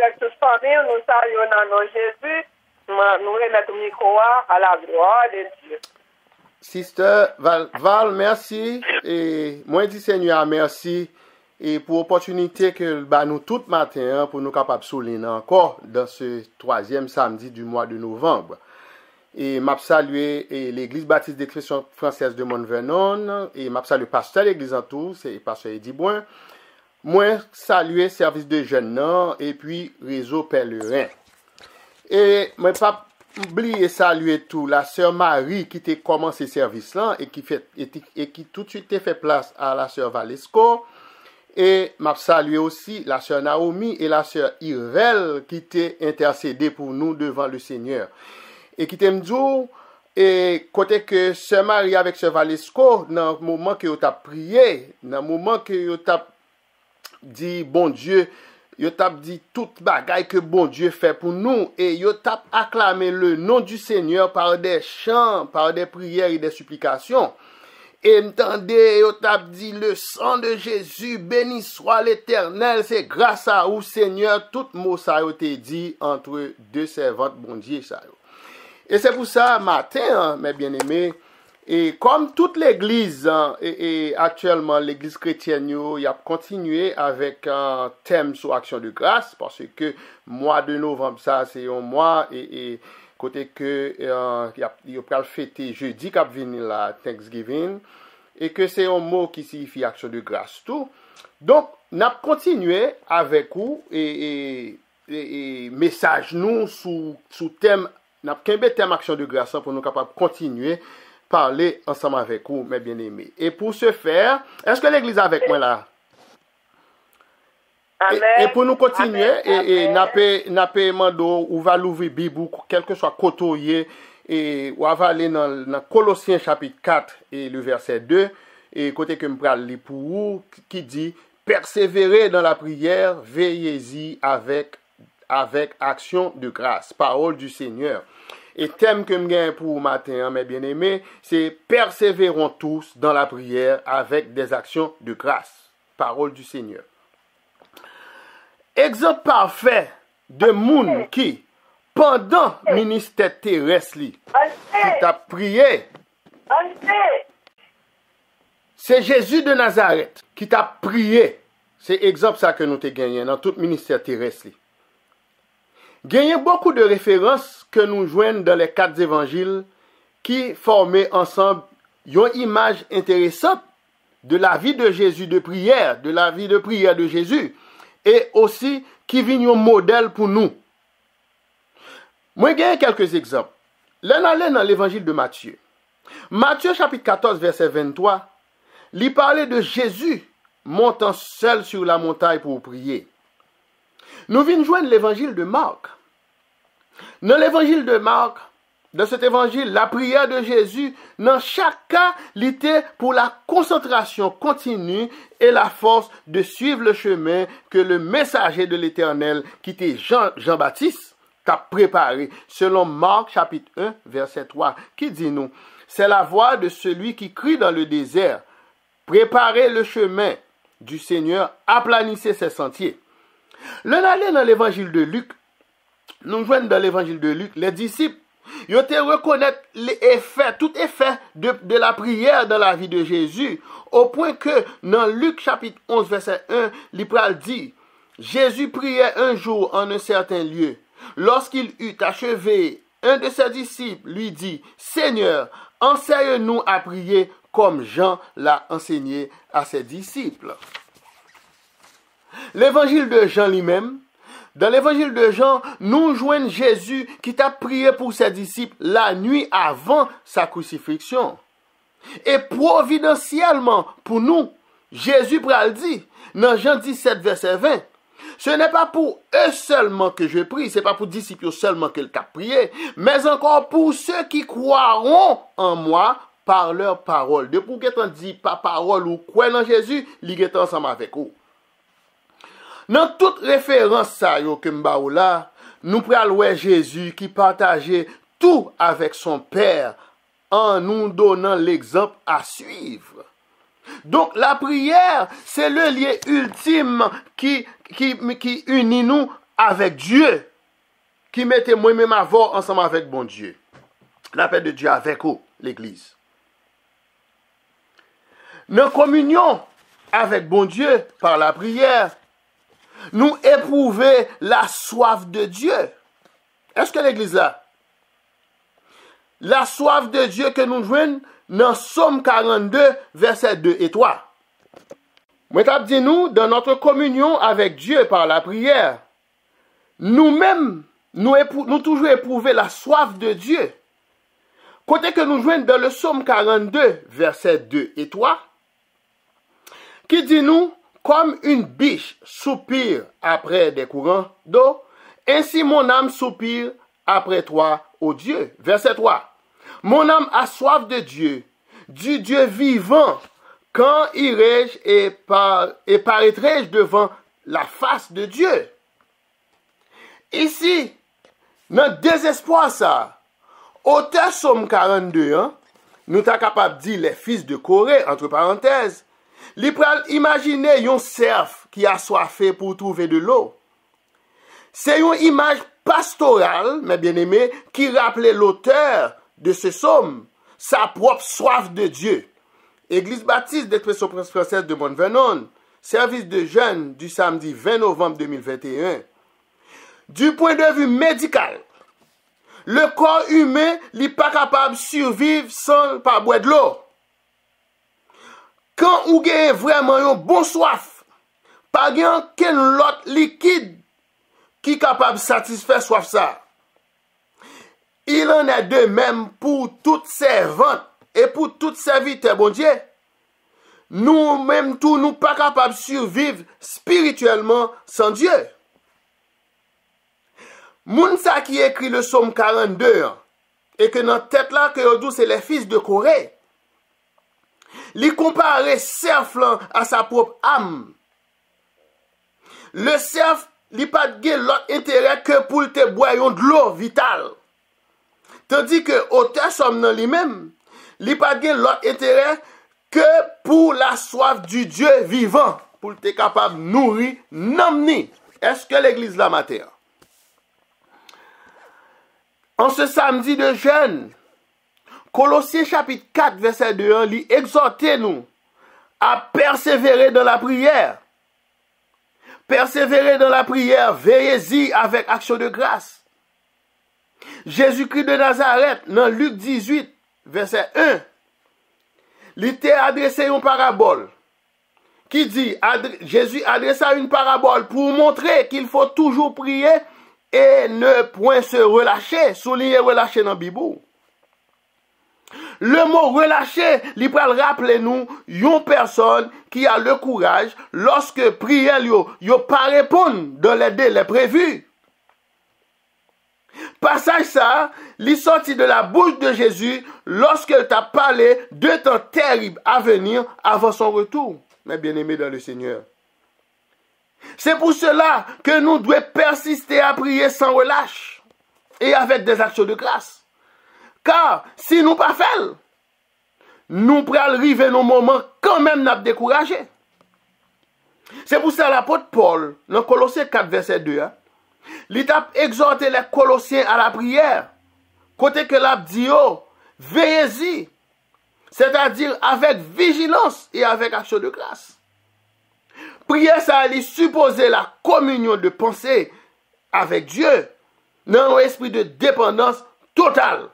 avec toute famille, nous saluons dans nos Jésus. Nous remettons le micro à la gloire de Dieu. Sister Val, merci. Et moi, dis Seigneur, merci. Et pour l'opportunité que nous tout matin pour nous capables de souligner encore dans ce 3e samedi du mois de novembre. Et m'a salué l'église baptiste d'expression française de Mont-Vernon et m'a salué pasteur l'église en tout, c'est pasteur Eddie Boin. Moi salué service de jeunes et puis réseau pèlerin. Et moi pas oublier saluer tout la sœur Marie qui t'a commencé service là et qui tout de suite fait place à la sœur Valesco. Et m'a salué aussi la sœur Naomi et la sœur Irvel qui t'ont intercédé pour nous devant le Seigneur. Et qui t'aime dire, et côté que sœur Marie avec sœur Valesco, dans le moment que vous avez prié, dans le moment que vous avez dit bon Dieu, vous avez dit toute bagaille que bon Dieu fait pour nous, et vous avez acclamé le nom du Seigneur par des chants, par des prières et des supplications. Et m'tendez, vous avez dit le sang de Jésus, béni soit l'Éternel, c'est grâce à vous Seigneur, tout mot ça a été dit entre deux servantes, bon Dieu ça. Et c'est pour ça, matin, mes bien-aimés, et comme toute l'église, et actuellement l'église chrétienne, il a continué avec un thème sur action de grâce, parce que mois de novembre, ça, c'est un mois, et côté que, il va fêter jeudi, qui va venir la Thanksgiving, et que c'est un mot qui signifie action de grâce, tout. Donc, on a continué avec vous, et message nous, sous thème n'a qu'un thème action de grâce pour nous capables de continuer à parler ensemble avec vous, mes bien-aimés. Et pour ce faire, est-ce que l'église est avec moi là? Amen. Et pour nous continuer, Amen. n'a pas mando ou va l'ouvrir Bible, quel que soit côté, et ou va aller dans Colossiens chapitre 4 et le verset 2, et côté que me pral lire pour vous, qui dit, persévérez dans la prière, veillez-y avec action de grâce, parole du Seigneur. Et thème que je gagne pour matin, mes bien-aimés, c'est persévérons tous dans la prière avec des actions de grâce, parole du Seigneur. Exemple parfait de moun qui, pendant le ministère terrestre, qui t'a prié, c'est Jésus de Nazareth qui t'a prié. C'est exemple ça que nous t'ai gagné dans tout ministère terrestre. Gagné beaucoup de références que nous joignons dans les 4 évangiles qui formaient ensemble une image intéressante de la vie de Jésus de prière, de la vie de prière de Jésus, et aussi qui vient un modèle pour nous. Moi, j'ai quelques exemples. L'un allait dans l'évangile de Matthieu. Matthieu chapitre 14, verset 23, il parlait de Jésus montant seul sur la montagne pour prier. Nous venons joindre l'évangile de Marc. Dans l'évangile de Marc, dans cet évangile, la prière de Jésus, dans chaque cas, l'était pour la concentration continue et la force de suivre le chemin que le messager de l'Éternel, qui était Jean-Baptiste, t'a préparé, selon Marc chapitre 1, verset 3, qui dit nous, c'est la voix de celui qui crie dans le désert, préparez le chemin du Seigneur, aplanissez ses sentiers. L'on allait dans l'évangile de Luc, nous joignons dans l'évangile de Luc, les disciples, ils ont reconnaître les effets, tout effet de la prière dans la vie de Jésus, au point que dans Luc chapitre 11, verset 1, l'Ipral dit, Jésus priait un jour en un certain lieu. Lorsqu'il eut achevé, un de ses disciples lui dit, Seigneur, enseigne-nous à prier comme Jean l'a enseigné à ses disciples. L'évangile de Jean lui-même, dans l'évangile de Jean, nous joignons Jésus qui t'a prié pour ses disciples la nuit avant sa crucifixion. Et providentiellement, pour nous, Jésus pral dit, dans Jean 17, verset 20, ce n'est pas pour eux seulement que je prie, ce n'est pas pour disciples seulement qu'il t'a prié, mais encore pour ceux qui croiront en moi par leur parole. De pour qu'on dit par parole ou quoi dans Jésus, il est ensemble avec vous. Dans toute référence ça yo que m'ba là, nous pral Jésus qui partageait tout avec son Père en nous donnant l'exemple à suivre. Donc la prière, c'est le lien ultime qui unit nous avec Dieu, qui mettait moi-même avant ensemble avec bon Dieu. La paix de Dieu avec vous, l'Église. Nos communions avec bon Dieu par la prière, nous éprouver la soif de Dieu. Est-ce que l'Église là? La soif de Dieu que nous jouons dans Somme 42, versets 2 et 3. Moi, t'as dit nous, dans notre communion avec Dieu par la prière, nous-mêmes, nous toujours éprouver la soif de Dieu. Côté que nous jouons dans le Somme 42, versets 2 et 3, qui dit nous, comme une biche soupire après des courants d'eau, ainsi mon âme soupire après toi, ô Dieu. Verset 3. Mon âme a soif de Dieu, du Dieu vivant. Quand irai-je et paraîtrai-je devant la face de Dieu? Ici, notre désespoir, ça, auteur Somme 42, nous sommes capables de dire les fils de Corée, entre parenthèses, li pral imaginer yon cerf qui a soifé pour trouver de l'eau. C'est une image pastorale, mes bien-aimés, qui rappelait l'auteur de ce psaume, sa propre soif de Dieu. Église baptiste d'Expression française de Mont-Vernon, service de jeûne du samedi 20 novembre 2021. Du point de vue médical, le corps humain n'est pas capable de survivre sans pas boire de l'eau. Quand vous avez vraiment un bon soif, pas aucun autre liquide qui est capable de satisfaire soif ça. Il en est de même pour toute servante et pour toute serviteur, bon Dieu. Nous-mêmes, tous, nous pas capables de survivre spirituellement sans Dieu. Mounsa qui écrit le psaume 42, et que notre tête là, que c'est les fils de Corée, il compare cerf à sa propre âme. Le cerf, il n'a pas de l'autre intérêt que pour te boire de l'eau vitale. Tandis que auteur somme dans lui-même, il n'a pas de l'autre intérêt que pour la soif du Dieu vivant, pour être capable de nourrir, n'emmener. Est-ce que l'église la matin? En ce samedi de jeûne, Colossiens chapitre 4, verset 2, lui exhortez nous à persévérer dans la prière. Persévérer dans la prière, veillez-y avec action de grâce. Jésus-Christ de Nazareth, dans Luc 18, verset 1, il t'a adressé une parabole qui dit, Jésus adressa une parabole pour montrer qu'il faut toujours prier et ne point se relâcher, souligner relâcher dans la Bible. Le mot relâcher, il peut rappeler nous une personne qui a le courage lorsque prière yo pas répondre dans les délais prévus. Passage ça, il sorti de la bouche de Jésus lorsqu'il t'a parlé de temps terrible à venir avant son retour. Mes bien-aimés dans le Seigneur. C'est pour cela que nous devons persister à prier sans relâche et avec des actions de grâce. Car si nous pas fait, nous pourrons arriver nos moments quand même nous découragés. C'est pour ça l'apôtre Paul, dans Colossiens 4, verset 2, il a exhorté les Colossiens à la prière. Côté que l'a dit, veillez-y, c'est-à-dire avec vigilance et avec action de grâce. Prière, ça allait supposer la communion de pensée avec Dieu dans un esprit de dépendance totale.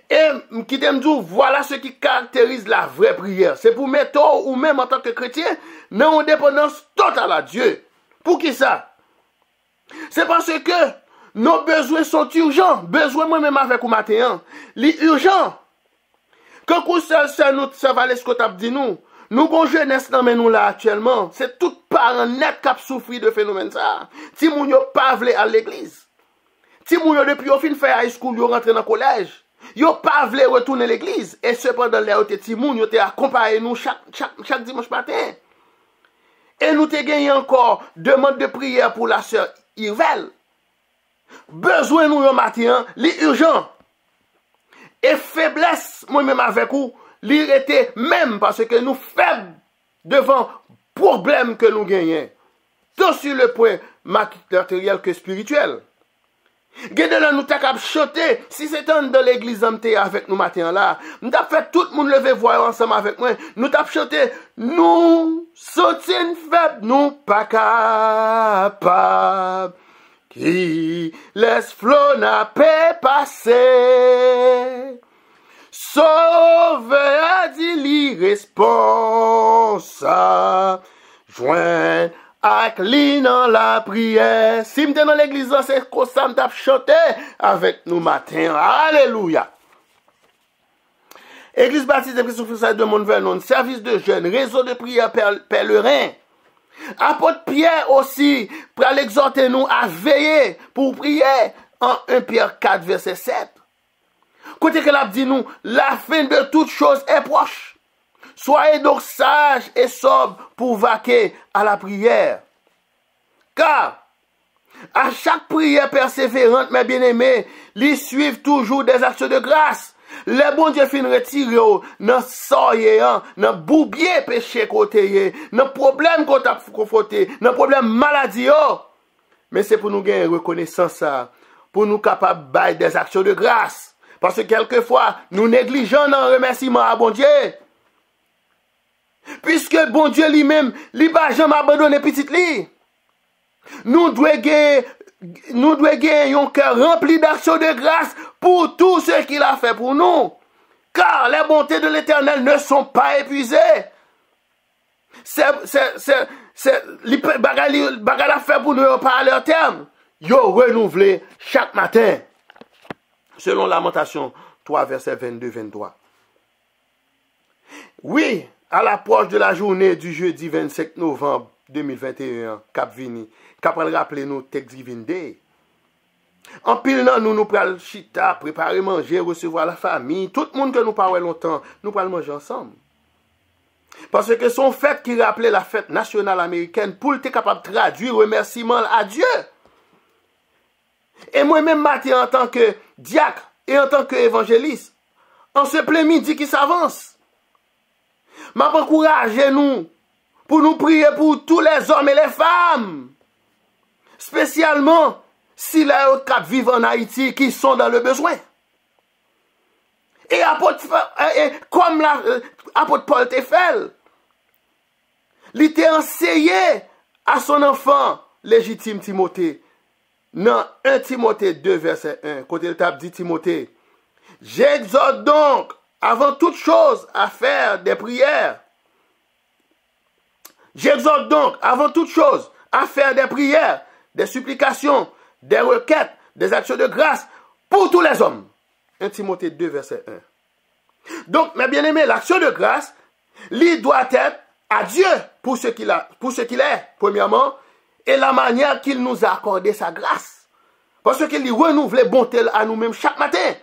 Et qui t'aime dire, voilà ce qui caractérise la vraie prière. C'est pour mettre ou même en tant que chrétien dans une dépendance totale à Dieu. Pour qui ça? C'est parce que nos besoins sont urgents. Besoin moi-même avec vous matin. Les urgents. Quand vous ça va ce que tu as dit nous. Nous, bon jeunesse, non, mais nous là actuellement, c'est tout parent net qui a souffert de phénomène ça. Si moun yo pas vle à l'église. Si moun yo depuis au fin faire high school, yo rentre dans le collège. Yo pas vle retourner à l'église. Et cependant, là, ti moun yo te accompagné nous chaque dimanche matin. Et nous te gagné encore demande de prière pour la sœur Yvel. Besoin nous yo matin, li urgent. Et faiblesse, moi-même avec vous, l'irrité même parce que nous faibles devant problème que nous gagnons. tant sur le point matériel que spirituel. Gade là nous t'a cap chanter, si c'est un dans l'église amté avec nous matin là, nous t'a fait tout le monde lever voix ensemble avec moi, nous t'a chanter, nous sommes faibles, nous pas capables, qui laisse flot n'a pas passer. Sauveur dit l'irresponsable, joint avec lui dans la prière. Si m'te dans l'église, c'est comme ça m't'a chanté avec nous matin. Alléluia. Église baptiste de Christ de Montvernon, service de jeunes, réseau de prière pèlerin. Apôtre Pierre aussi, pour l'exhorter nous à veiller pour prier en 1 Pierre 4, verset 7. Côté que l'a dit nous, la fin de toute chose est proche. Soyez donc sages et sobres pour vaquer à la prière. Car, à chaque prière persévérante, mes bien-aimés, ils suivent toujours des actes de grâce. Les bons Dieu fin retirer dans soye, dans boubier péché côté, dans problème qu'on t'a confronté, dans problème maladie. Mais c'est pour nous gagner reconnaissance ça, pour nous capables de des actions de grâce. Parce que quelquefois, nous négligeons dans le remerciement à bon Dieu. Puisque bon Dieu lui-même, il va jamais abandonner petit li. Nous devons gagner un cœur rempli d'actions de grâce pour tout ce qu'il a fait pour nous. Car les bontés de l'Éternel ne sont pas épuisées. Les bagages à faire pour nous par leur terme. Yo renouvelé chaque matin. Selon Lamentation 3, verset 22-23. Oui, à l'approche de la journée du jeudi 25 novembre 2021, Cap Vini, qu'après rappeler nous Thanksgiving Day. En pile, nous prenons chita, préparer manger, recevoir la famille. Tout le monde que nous parlons longtemps, nous prenons manger ensemble. Parce que son fête qui rappelait la fête nationale américaine pour être capable de traduire remerciement à Dieu. Et moi-même, matin, en tant que diacre et en tant qu'évangéliste, en ce plein midi qui s'avance, m'a encouragé nous pour nous prier pour tous les hommes et les femmes, spécialement si les quatre vivent en Haïti qui sont dans le besoin. Et comme l'apôtre Paul t'a fait, il t'a enseigné à son enfant légitime Timothée. Dans 1 Timothée 2, verset 1, côté le table dit Timothée, j'exhorte donc avant toute chose à faire des prières. J'exhorte donc avant toute chose à faire des prières, des supplications, des requêtes, des actions de grâce pour tous les hommes. 1 Timothée 2, verset 1. Donc, mes bien-aimés, l'action de grâce, lui doit être à Dieu pour ce qu'il est, premièrement, et la manière qu'il nous a accordé sa grâce. Parce qu'il lui renouvelle bonté à nous-mêmes chaque matin.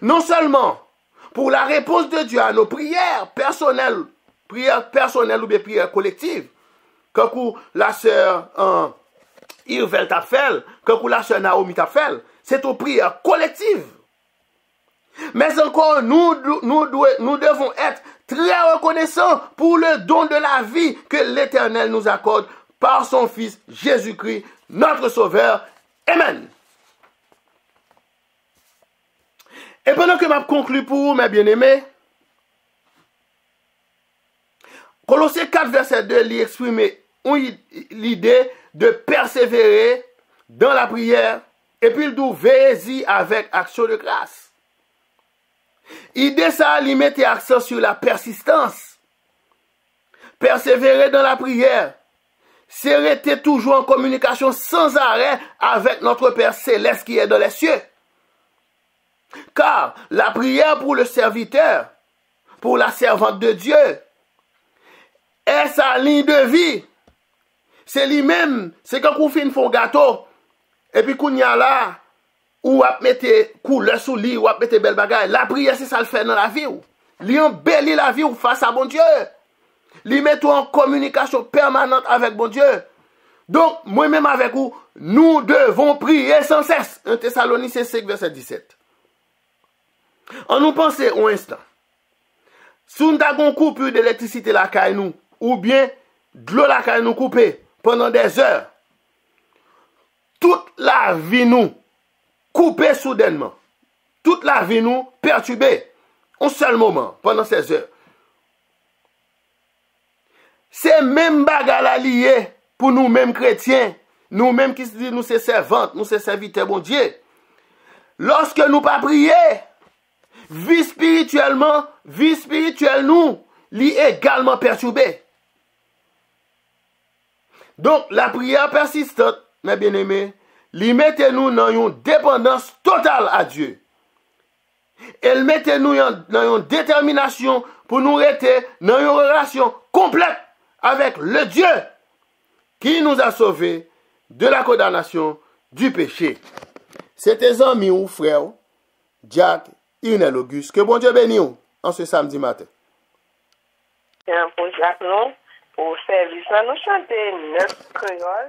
Non seulement pour la réponse de Dieu à nos prières personnelles ou bien prières collectives, comme la sœur Irvel t'a fait, comme la sœur Naomi t'a fait, c'est aux prières collectives. Mais encore, nous devons être très reconnaissants pour le don de la vie que l'Éternel nous accorde par son Fils Jésus-Christ, notre Sauveur. Amen. Et pendant que je conclue pour vous, mes bien-aimés, Colossiens 4, verset 2, il exprime l'idée de persévérer dans la prière et puis il dit veillez-y avec action de grâce. L'idée, ça, il mettait accent sur la persistance. Persévérer dans la prière, c'est rester toujours en communication sans arrêt avec notre Père Céleste qui est dans les cieux. Car la prière pour le serviteur, pour la servante de Dieu, est sa ligne de vie. C'est lui-même, c'est quand on fait un gâteau, et puis qu'on y a là, ou à mettre couleur sous lit, ou à mettre belle bagaille. La prière, c'est ça le fait dans la vie. Lui embellit la vie face à bon Dieu. Lui met tout en communication permanente avec bon Dieu. Donc, moi-même avec vous, nous devons prier sans cesse. 1 Thessaloniciens 5, verset 17. On nous pense un instant. Si nous avons une coupure d'électricité la caille nous, ou bien de l'eau la caille nous couper pendant des heures. Toute la vie nous couper soudainement. Toute la vie nous perturber. Un seul moment pendant ces heures. C'est même bagarre lié pour nous-mêmes chrétiens. Nous-mêmes qui se disent nous c'est servantes, nous c'est serviteurs bon Dieu. Lorsque nous pas prier, vie spirituelle nous, li également perturbée. Donc, la prière persistante, mes bien-aimés, li mette nous dans une dépendance totale à Dieu. Elle mette nous dans une détermination pour nous rester dans une relation complète avec le Dieu qui nous a sauvés de la condamnation du péché. C'est tes amis ou frères, Jack, Irnel Auguste. Que bon Dieu bénisse en ce samedi matin. Pour Jacques, nous, pour service, nous chantons 9 créoles.